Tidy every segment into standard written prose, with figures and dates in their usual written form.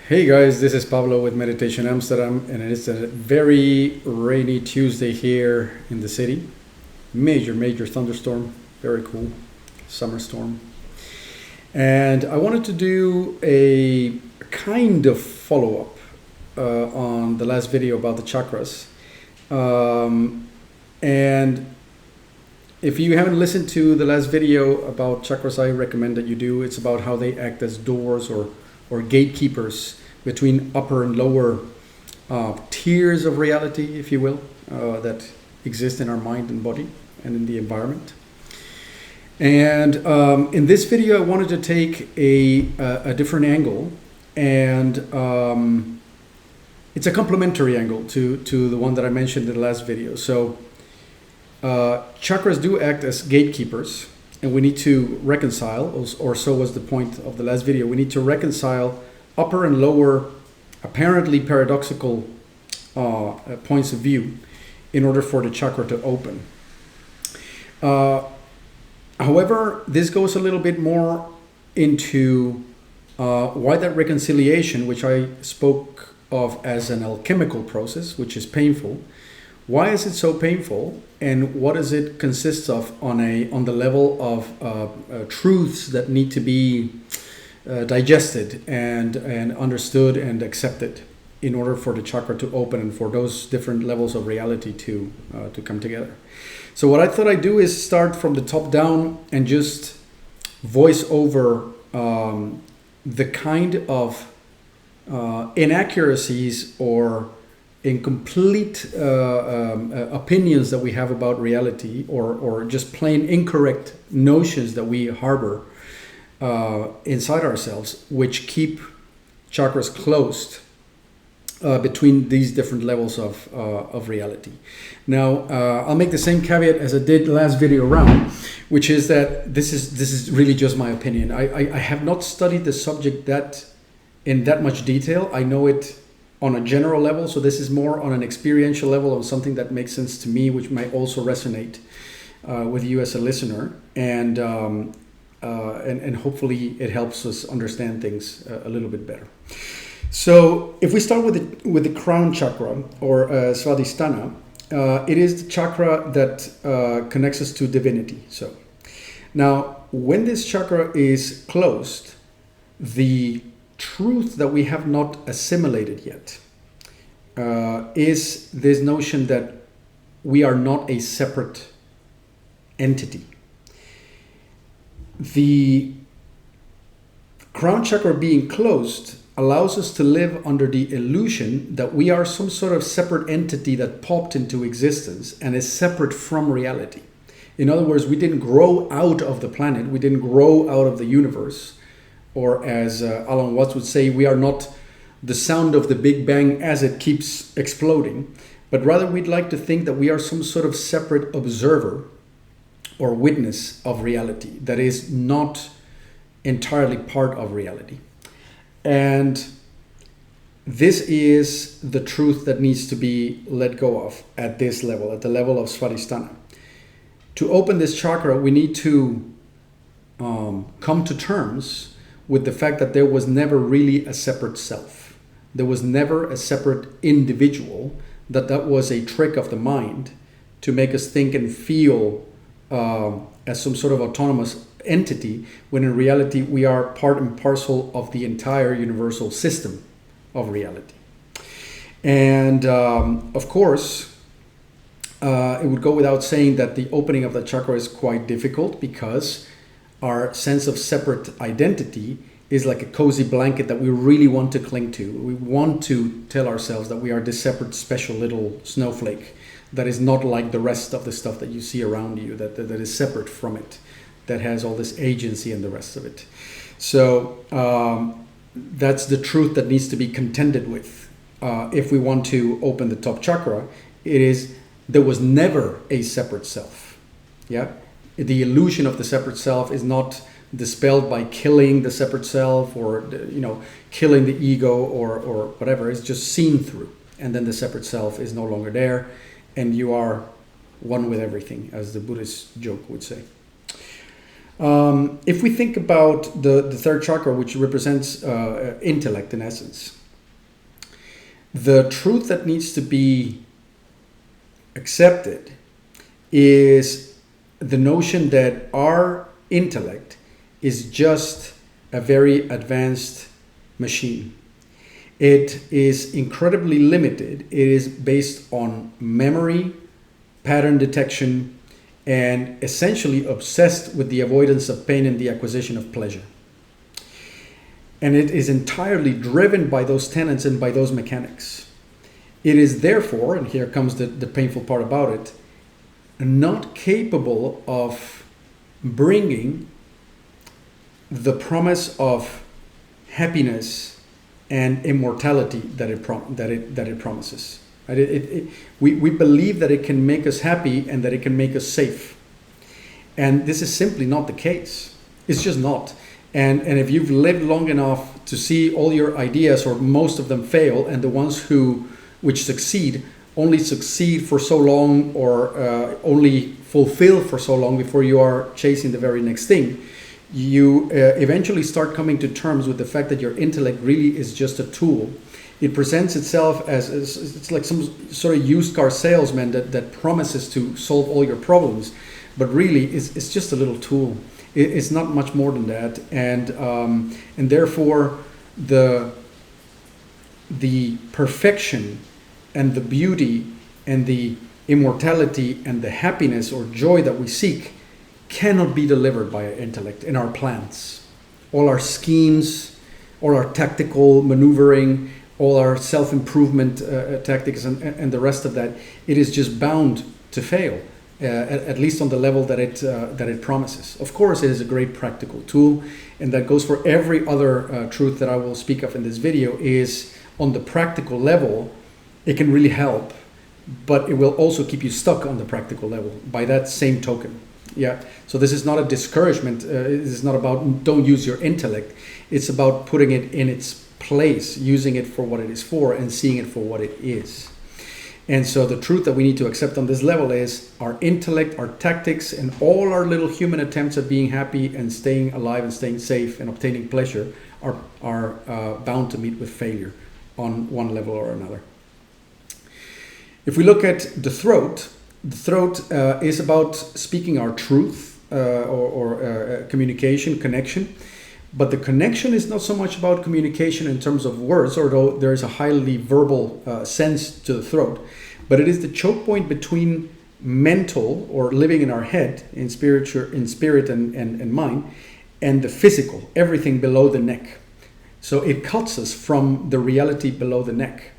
Hey guys, this is Pablo with Meditation Amsterdam, and it's a very rainy Tuesday here in the city. Major thunderstorm, very cool, summer storm. And I wanted to do a kind of follow up on the last video about the chakras. And if you haven't listened to the last video about chakras, I recommend that you do. It's about how they act as doors or gatekeepers between upper and lower tiers of reality, if you will, that exist in our mind and body and in the environment. And in this video, I wanted to take a different angle, and it's a complementary angle to the one that I mentioned in the last video. So chakras do act as gatekeepers, and we need to reconcile, or so was the point of the last video, we need to reconcile upper and lower, apparently paradoxical points of view in order for the chakra to open. However, this goes a little bit more into why that reconciliation, which I spoke of as an alchemical process, which is painful. Why is it so painful, and what does it consist of on the level of truths that need to be digested and understood and accepted in order for the chakra to open and for those different levels of reality to come together? So what I thought I'd do is start from the top down and just voice over the kind of inaccuracies or incomplete opinions that we have about reality, or just plain incorrect notions that we harbor inside ourselves, which keep chakras closed between these different levels of reality. Now, I'll make the same caveat as I did last video round, which is that this is really just my opinion. I have not studied the subject in that much detail. I know it on a general level, so this is more on an experiential level of something that makes sense to me, which might also resonate with you as a listener, and hopefully it helps us understand things a little bit better. So if we start with the crown chakra, or Svadhisthana, it is the chakra that connects us to divinity. So now, when this chakra is closed, the truth that we have not assimilated yet is this notion that we are not a separate entity. The crown chakra being closed allows us to live under the illusion that we are some sort of separate entity that popped into existence and is separate from reality. In other words, we didn't grow out of the planet, we didn't grow out of the universe, or as Alan Watts would say, we are not the sound of the Big Bang as it keeps exploding, but rather we'd like to think that we are some sort of separate observer or witness of reality that is not entirely part of reality. And this is the truth that needs to be let go of at this level, at the level of Svadhisthana. To open this chakra, we need to come to terms with the fact that there was never really a separate self. There was never a separate individual, that was a trick of the mind to make us think and feel as some sort of autonomous entity, when in reality we are part and parcel of the entire universal system of reality. And of course, it would go without saying that the opening of the chakra is quite difficult, because our sense of separate identity is like a cozy blanket that we really want to cling to. We want to tell ourselves that we are this separate, special little snowflake that is not like the rest of the stuff that you see around you, that is separate from it, that has all this agency and the rest of it. So that's the truth that needs to be contended with. If we want to open the top chakra, it is there was never a separate self. Yeah. The illusion of the separate self is not dispelled by killing the separate self, or killing the ego, or whatever. It's just seen through, and then the separate self is no longer there, and you are one with everything, as the Buddhist joke would say. If we think about the third chakra, which represents intellect in essence, the truth that needs to be accepted is the notion that our intellect is just a very advanced machine. It is incredibly limited. It is based on memory, pattern detection, and essentially obsessed with the avoidance of pain and the acquisition of pleasure. And it is entirely driven by those tenets and by those mechanics. It is therefore, and here comes the painful part about it, not capable of bringing the promise of happiness and immortality that it promises. Right? We believe that it can make us happy and that it can make us safe. And this is simply not the case. It's just not. And if you've lived long enough to see all your ideas, or most of them, fail, and the ones which succeed only succeed for so long, or only fulfill for so long before you are chasing the very next thing, you eventually start coming to terms with the fact that your intellect really is just a tool. It presents itself as it's like some sort of used car salesman that promises to solve all your problems, but really it's just a little tool. It's not much more than that, and therefore the perfection and the beauty and the immortality and the happiness or joy that we seek cannot be delivered by our intellect and our plans. All our schemes, all our tactical maneuvering, all our self-improvement tactics and the rest of that, it is just bound to fail, at least on the level that it promises. Of course, it is a great practical tool, and that goes for every other truth that I will speak of in this video. Is on the practical level, it can really help, but it will also keep you stuck on the practical level by that same token. Yeah. So this is not a discouragement. It is not about don't use your intellect. It's about putting it in its place, using it for what it is for, and seeing it for what it is. And so the truth that we need to accept on this level is our intellect, our tactics, and all our little human attempts at being happy and staying alive and staying safe and obtaining pleasure are bound to meet with failure on one level or another. If we look at the throat is about speaking our truth or communication, connection. But the connection is not so much about communication in terms of words, although there is a highly verbal sense to the throat. But it is the choke point between mental, or living in our head, in spirit and mind, and the physical, everything below the neck. So it cuts us from the reality below the neck.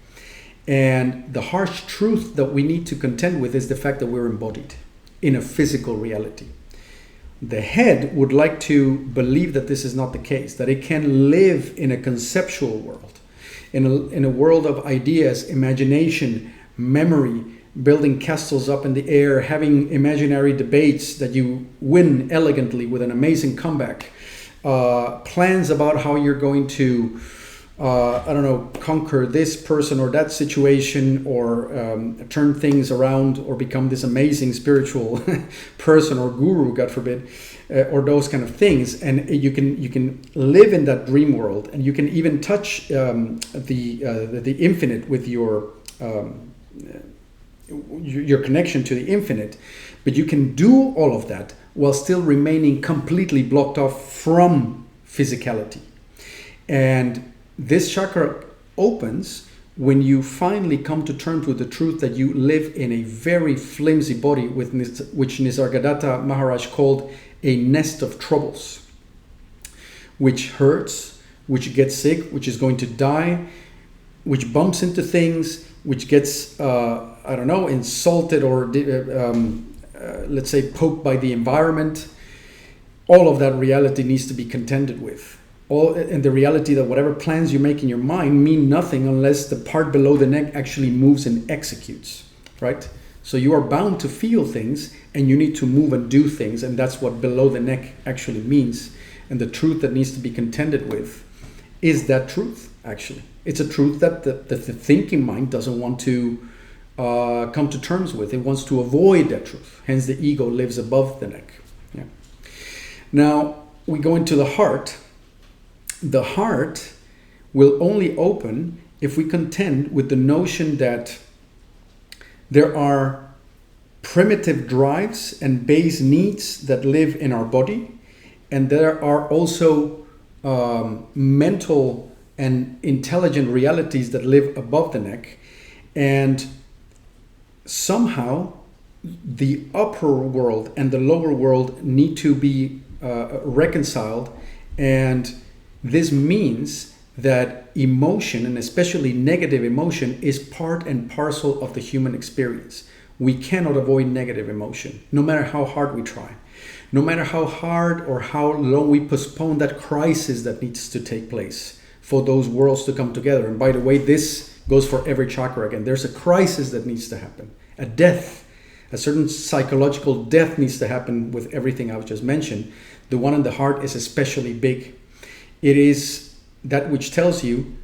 And the harsh truth that we need to contend with is the fact that we're embodied in a physical reality. The head would like to believe that this is not the case, that it can live in a conceptual world, in a world of ideas, imagination, memory, building castles up in the air, having imaginary debates that you win elegantly with an amazing comeback, plans about how you're going to conquer this person or that situation, or turn things around, or become this amazing spiritual person or guru, God forbid, or those kind of things. And you can live in that dream world, and you can even touch the infinite with your connection to the infinite. But you can do all of that while still remaining completely blocked off from physicality. And this chakra opens when you finally come to terms with the truth that you live in a very flimsy body, which Nisargadatta Maharaj called a nest of troubles, which hurts, which gets sick, which is going to die, which bumps into things, which gets, insulted or, let's say, poked by the environment. All of that reality needs to be contended with. And the reality that whatever plans you make in your mind mean nothing unless the part below the neck actually moves and executes, right? So you are bound to feel things, and you need to move and do things, and that's what below the neck actually means. And the truth that needs to be contended with is that truth, actually. It's a truth that the thinking mind doesn't want to come to terms with. It wants to avoid that truth. Hence the ego lives above the neck. Yeah. Now we go into the heart. The heart will only open if we contend with the notion that there are primitive drives and base needs that live in our body, and there are also mental and intelligent realities that live above the neck, and somehow the upper world and the lower world need to be reconciled. And this means that emotion, and especially negative emotion, is part and parcel of the human experience. We cannot avoid negative emotion, no matter how hard we try. No matter how hard or how long we postpone that crisis that needs to take place for those worlds to come together. And by the way, this goes for every chakra again. There's a crisis that needs to happen, a death, a certain psychological death needs to happen with everything I've just mentioned. The one in the heart is especially big. It is that which tells you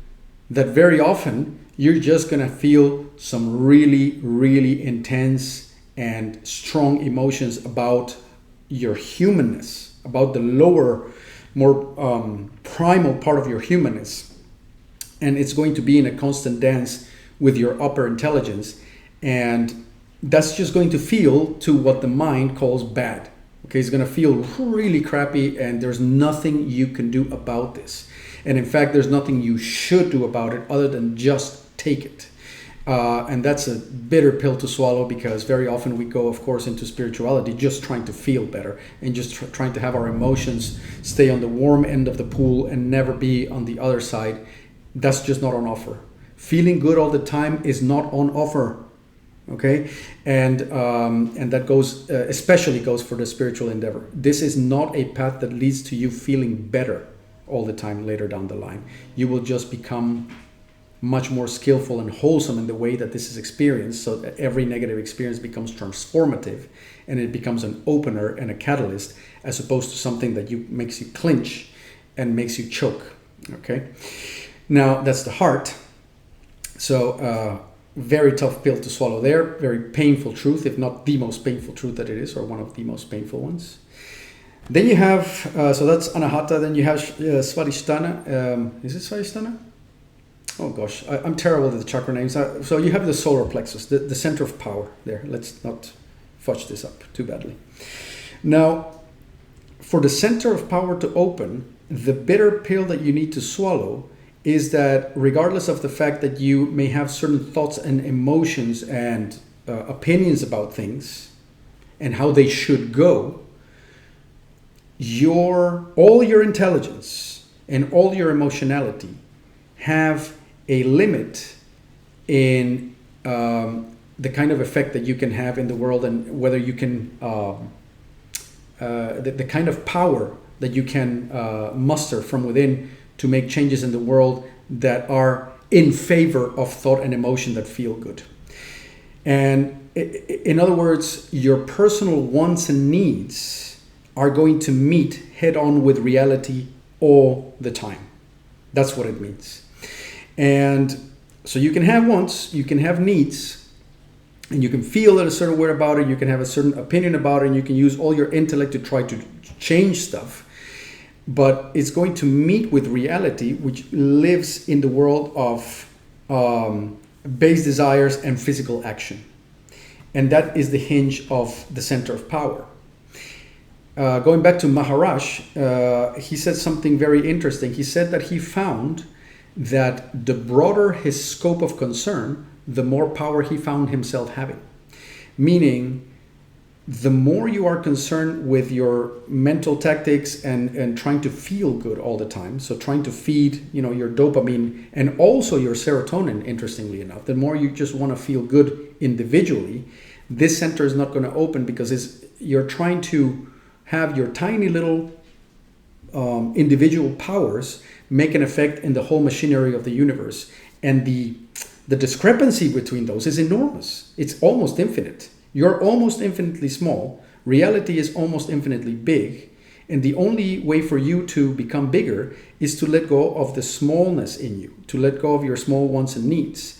that very often you're just going to feel some really, really intense and strong emotions about your humanness, about the lower, more primal part of your humanness. And it's going to be in a constant dance with your upper intelligence. And that's just going to feel to what the mind calls bad. Okay, it's going to feel really crappy, and there's nothing you can do about this. And in fact, there's nothing you should do about it other than just take it. And that's a bitter pill to swallow, because very often we go, of course, into spirituality just trying to feel better and just trying to have our emotions stay on the warm end of the pool and never be on the other side. That's just not on offer. Feeling good all the time is not on offer. Okay, and that goes especially goes for the spiritual endeavor. This is not a path that leads to you feeling better all the time later down the line. You will just become much more skillful and wholesome in the way that this is experienced, so that every negative experience becomes transformative and it becomes an opener and a catalyst, as opposed to something that makes you clinch and makes you choke. Okay, now that's the heart. So very tough pill to swallow there, very painful truth, if not the most painful truth that it is, or one of the most painful ones. Then you have, so that's Anahata, then you have Svadhisthana. Is it Svadhisthana? Oh gosh, I'm terrible with the chakra names. So you have the solar plexus, the center of power there. Let's not fudge this up too badly. Now, for the center of power to open, the bitter pill that you need to swallow is that regardless of the fact that you may have certain thoughts and emotions and opinions about things and how they should go, all your intelligence and all your emotionality have a limit in the kind of effect that you can have in the world, and whether you can the kind of power that you can muster from within to make changes in the world that are in favor of thought and emotion that feel good. And in other words, your personal wants and needs are going to meet head on with reality all the time. That's what it means. And so you can have wants, you can have needs, and you can feel in a certain way about it, you can have a certain opinion about it, and you can use all your intellect to try to change stuff. But it's going to meet with reality, which lives in the world of base desires and physical action. And that is the hinge of the center of power. Going back to Maharaj, he said something very interesting. He said that he found that the broader his scope of concern, the more power he found himself having. Meaning, the more you are concerned with your mental tactics and trying to feel good all the time, so trying to feed your dopamine and also your serotonin, interestingly enough, the more you just want to feel good individually, this center is not going to open, because you're trying to have your tiny little individual powers make an effect in the whole machinery of the universe. And the discrepancy between those is enormous. It's almost infinite. You're almost infinitely small. Reality is almost infinitely big. And the only way for you to become bigger is to let go of the smallness in you, to let go of your small wants and needs.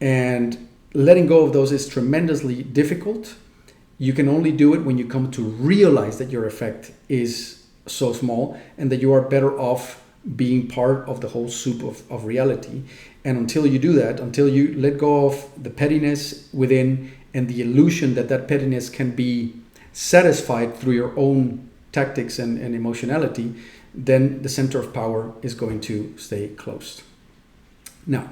And letting go of those is tremendously difficult. You can only do it when you come to realize that your effect is so small, and that you are better off being part of the whole soup of reality. And until you do that, until you let go of the pettiness within and the illusion that that pettiness can be satisfied through your own tactics and emotionality, then the center of power is going to stay closed. Now,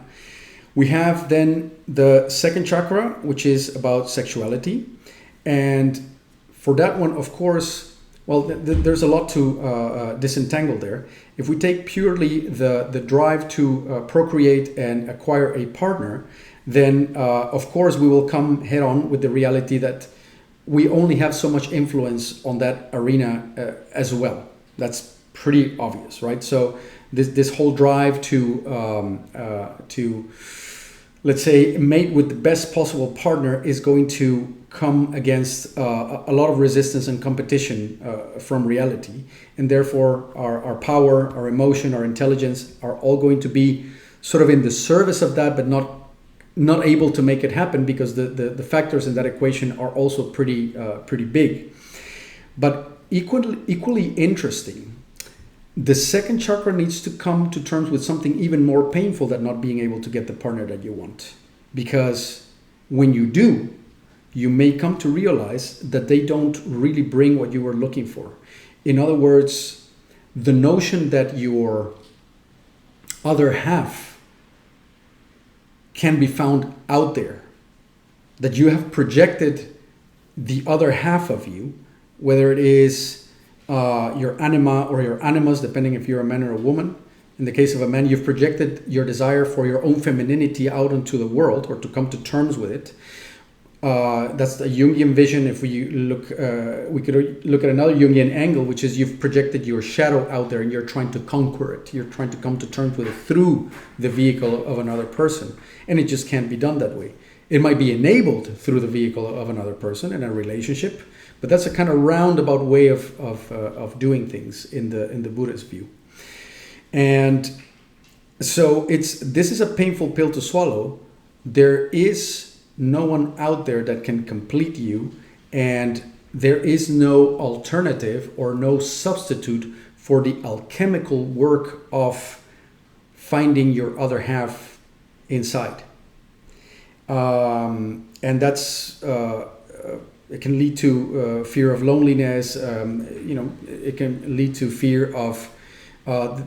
we have then the second chakra, which is about sexuality. And for that one, of course, well, there's a lot to disentangle there. If we take purely the drive to procreate and acquire a partner, then of course we will come head on with the reality that we only have so much influence on that arena as well. That's pretty obvious, right? So this whole drive to let's say mate with the best possible partner is going to come against a lot of resistance and competition from reality, and therefore our power, our emotion, our intelligence are all going to be sort of in the service of that, but not able to make it happen because the factors in that equation are also pretty big. But equally interesting, the second chakra needs to come to terms with something even more painful than not being able to get the partner that you want. Because when you do, you may come to realize that they don't really bring what you were looking for. In other words, the notion that your other half can be found out there, that you have projected the other half of you, whether it is your anima or your animus, depending if you're a man or a woman. In the case of a man, you've projected your desire for your own femininity out into the world, or to come to terms with it. That's the Jungian vision. If we look, we could look at another Jungian angle, which is you've projected your shadow out there and you're trying to conquer it. You're trying to come to terms with it through the vehicle of another person. And it just can't be done that way. It might be enabled through the vehicle of another person in a relationship, but that's a kind of roundabout way of doing things in the Buddhist view. And so this is a painful pill to swallow. There is no one out there that can complete you, and there is no alternative or no substitute for the alchemical work of finding your other half inside. And that's it can lead to fear of loneliness. It can lead to fear of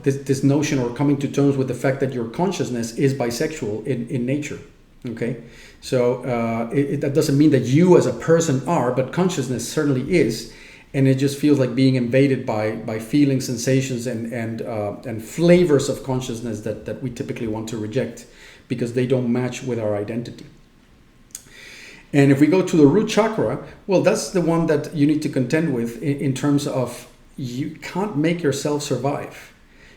this notion, or coming to terms with the fact that your consciousness is bisexual in nature. Okay, so that doesn't mean that you as a person are, but consciousness certainly is, and it just feels like being invaded by feelings, sensations, and flavors of consciousness that we typically want to reject because they don't match with our identity. And if we go to the root chakra, well, that's the one that you need to contend with in terms of you can't make yourself survive.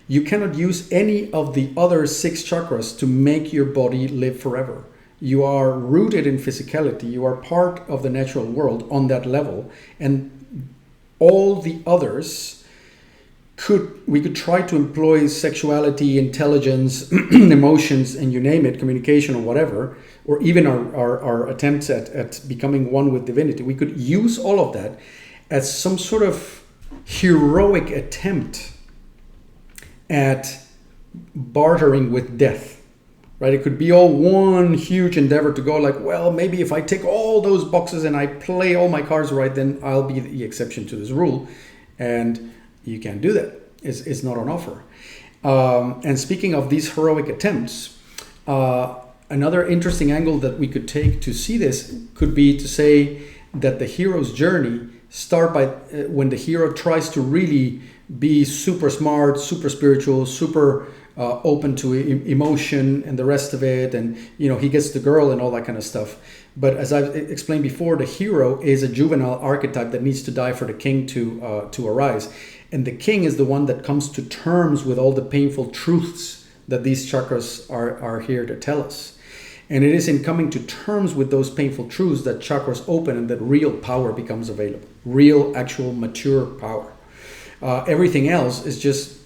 You cannot use any of the other 6 chakras to make your body live forever. You are rooted in physicality. You are part of the natural world on that level. And all the others, we could try to employ sexuality, intelligence, emotions, and you name it, communication or whatever, or even our attempts at becoming one with divinity. We could use all of that as some sort of heroic attempt at bartering with death, right? It could be all one huge endeavor to go like, well, maybe if I tick all those boxes and I play all my cards right, then I'll be the exception to this rule. And you can't do that. It's not on offer. And speaking of these heroic attempts, another interesting angle that we could take to see this could be to say that the hero's journey starts by when the hero tries to really be super smart, super spiritual, super open to emotion and the rest of it, and he gets the girl and all that kind of stuff. But as I've explained before, the hero is a juvenile archetype that needs to die for the king to arise, and the king is the one that comes to terms with all the painful truths that these chakras are here to tell us. And it is in coming to terms with those painful truths that chakras open and that real power becomes available, real, actual, mature power. Everything else is just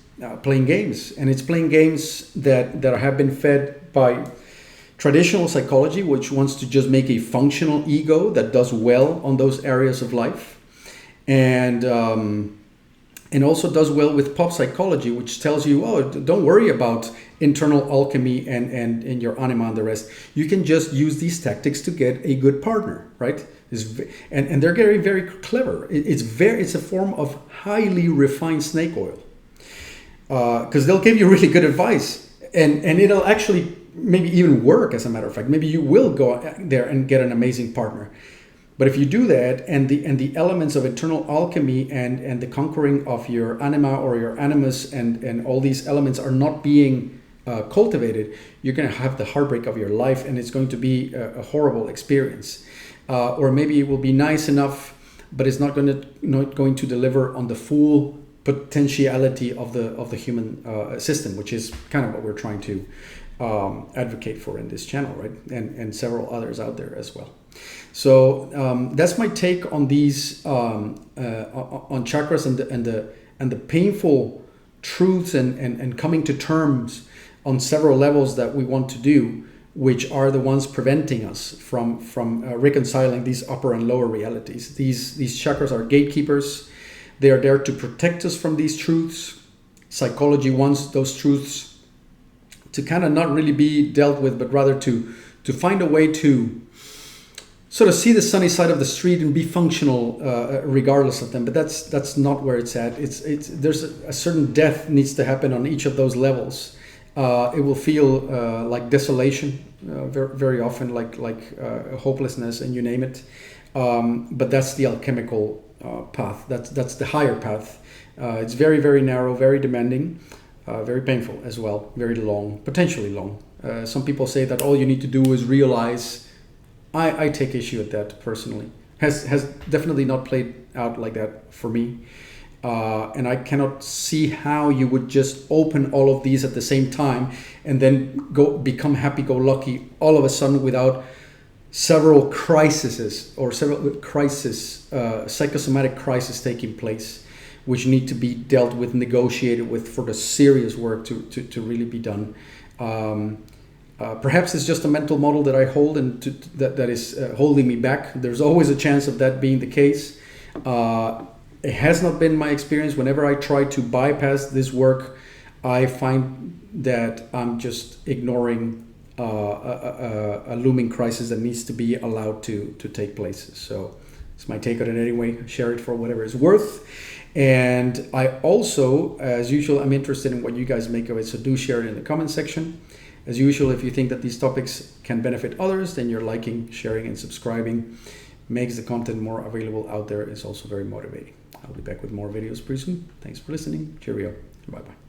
playing games, and it's playing games that have been fed by traditional psychology, which wants to just make a functional ego that does well on those areas of life, and and also does well with pop psychology, which tells you, oh, don't worry about internal alchemy and your anima and the rest. You can just use these tactics to get a good partner, right? And they're very, very clever. It's a form of highly refined snake oil, because they'll give you really good advice, and it'll actually maybe even work. As a matter of fact, maybe you will go there and get an amazing partner. But if you do that, and the elements of internal alchemy and the conquering of your anima or your animus and all these elements are not being cultivated, you're going to have the heartbreak of your life, and it's going to be a horrible experience. Or maybe it will be nice enough, but it's not going to deliver on the full potentiality of the human system, which is kind of what we're trying to advocate for in this channel, right? And several others out there as well. So that's my take on these on chakras and the painful truths and coming to terms on several levels that we want to do, which are the ones preventing us from reconciling these upper and lower realities. These chakras are gatekeepers. They are there to protect us from these truths. Psychology wants those truths to kind of not really be dealt with, but rather to find a way to sort of see the sunny side of the street and be functional regardless of them. But that's not where it's at. There's a certain death needs to happen on each of those levels. It will feel like desolation, very, very often, like hopelessness, and you name it. But that's the alchemical path. That's the higher path. It's very, very narrow, very demanding, very painful as well, very long, potentially long. Some people say that all you need to do is realize. I take issue at that personally. Has definitely not played out like that for me. And I cannot see how you would just open all of these at the same time and then become happy-go-lucky all of a sudden without several crises or psychosomatic crises taking place, which need to be dealt with, negotiated with for the serious work to really be done. Perhaps it's just a mental model that I hold and that is holding me back. There's always a chance of that being the case. It has not been my experience. Whenever I try to bypass this work, I find that I'm just ignoring a looming crisis that needs to be allowed to take place. So it's my take on it anyway. Share it for whatever it's worth. And I also, as usual, I'm interested in what you guys make of it. So do share it in the comment section. As usual, if you think that these topics can benefit others, then your liking, sharing, and subscribing makes the content more available out there. It's also very motivating. I'll be back with more videos pretty soon. Thanks for listening. Cheerio. Bye-bye.